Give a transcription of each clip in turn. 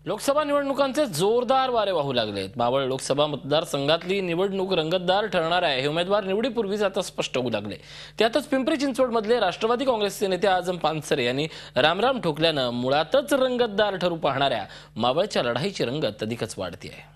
लोकसभा निवडणुकांचे जोरदार वारे वाहू लागलेत। मावळ लोकसभा मतदारसंघातली निवडणूक रंगतदार ठरणार आहे हे उमेदवार निवडीपूर्वीच आता स्पष्ट होऊ लागले। त्यातच पिंपरी चिंचवडमधले राष्ट्रवादी काँग्रेसचे नेते आझम पानसरे यांनी रामराम ठोकल्यानं मुळातच रंगतदार ठरू पाहणाऱ्या मावळच्या लढाईची रंगत अधिकच वाढती आहे।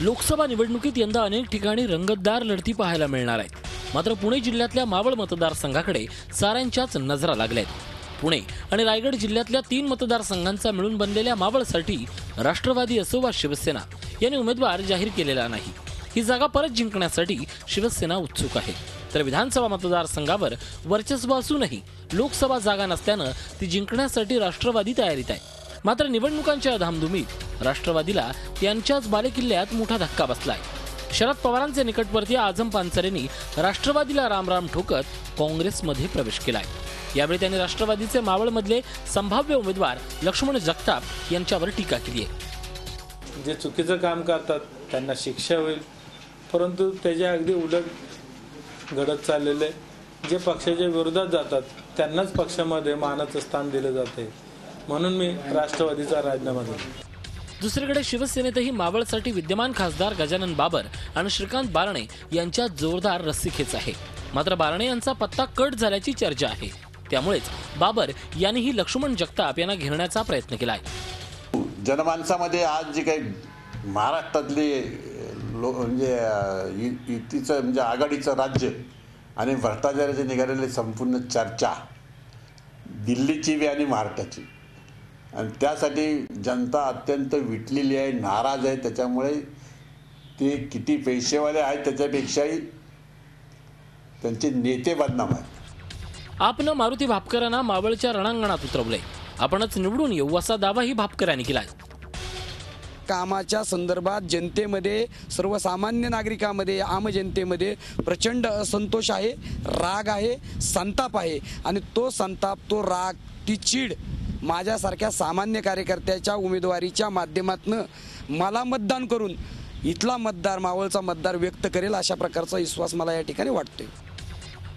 लोकसभा निवडणुकीत यंदा अनेक ठिकाणी रंगतदार लढती पाहायला मिळणार आहेत। मात्र पुणे जिल्ह्यातल्या मावळ मतदारसंघाकडे साऱ्यांच्याच नजरा लागल्यात। पुणे आणि रायगड जिल्ह्यातल्या 3 मतदारसंघांचा मिळून बनलेल्या मावळसाठी राष्ट्रवादी असो वा शिवसेना यांनी उमेदवार जाहीर केलेला नाही। ही जागा परत जिंकण्यासाठी शिवसेना उत्सुक आहे, तर विधानसभा मतदारसंघावर वर्चस्व असूनही लोकसभा जागा नसल्यानं ती जिंकण्यासाठी राष्ट्रवादी तयारीत आहे। मात्र निवडणुकांच्या धामधुमीत राष्ट्रवादीला त्यांच्याच बालेकिल्ल्यात मोठा धक्का बसलाय। शरद पवारांचे निकटवर्तीय आझम पानसरेंनी राष्ट्रवादीला रामराम ठोकत काँग्रेसमध्ये प्रवेश केलाय। यावेळी त्यांनी राष्ट्रवादीचे मावळमधले संभाव्य उमेदवार लक्ष्मण जगताप यांच्यावर टीका केली आहे। जे चुकीचं काम करतात त्यांना शिक्षा होईल, परंतु त्याच्या अगदी उलट घडत चाललेले जे पक्षाच्या विरोधात जातात त्यांनाच पक्षामध्ये मानाचं स्थान दिले जाते, म्हणून मी राष्ट्रवादीचा राजीनामा दिला। दुसरीकडे शिवसेनेतही मावळसाठी विद्यमान खासदार गजानन बाबर आणि श्रीकांत बारणे यांच्यात जोरदार रस्सीखेच आहे। मात्र बारणे यांचा पत्ता कट झाल्याची चर्चा आहे, त्यामुळेच बाबर यांनीही लक्ष्मण जगताप यांना घेरण्याचा प्रयत्न केलाय। जनमानसामध्ये आज जे काही महाराष्ट्रातले म्हणजे युतीचं म्हणजे आघाडीचं राज्य आणि भ्रष्टाचाराचे निघालेले संपूर्ण चर्चा दिल्लीची बी आणि महाराष्ट्राची, आणि त्यासाठी जनता अत्यंत विटलेली आहे, नाराज आहे। त्याच्यामुळे ते किती पैसेवाले आहेत त्याच्यापेक्षाही त्यांचे नेते बदनाम आहेत। आपनं मारुती भापकरांना मावळच्या रणांगणात उतरवले, आपणच निवडून येऊ असा दावाही भापकरांनी केलाय। कामाच्या संदर्भात जनतेमध्ये, सर्वसामान्य नागरिकांमध्ये, आम जनतेमध्ये प्रचंड असंतोष आहे, राग आहे, संताप आहे, आणि तो संताप, तो राग, ती चीड माझ्यासारख्या सामान्य कार्यकर्त्याच्या उमेदवारीच्या माध्यमातून मला मतदान करून इथला मतदार, मावळचा मतदार व्यक्त करेल अशा प्रकारचा विश्वास मला या ठिकाणी वाटतोय।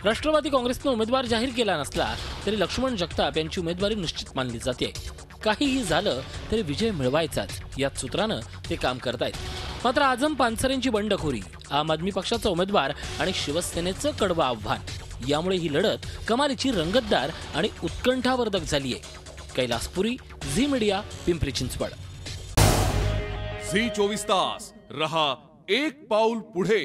राष्ट्रवादी काँग्रेसने उमेदवार जाहीर केला नसला तरी लक्ष्मण जगताप यांची उमेदवारी निश्चित मानली जाते। काहीही झालं तरी विजय मिळवायचाच याच सूत्रानं ते काम करतायत। मात्र आझम पानसरेंची बंडखोरी, आम आदमी पक्षाचा उमेदवार आणि शिवसेनेचं कडवं आव्हान, यामुळे ही लढत कमालीची रंगतदार आणि उत्कंठावर्धक झालीय। Kailaspuri, Zee media, Pimpri Chinchwad. Zee 24 तास रहा एक पाऊल पुढे।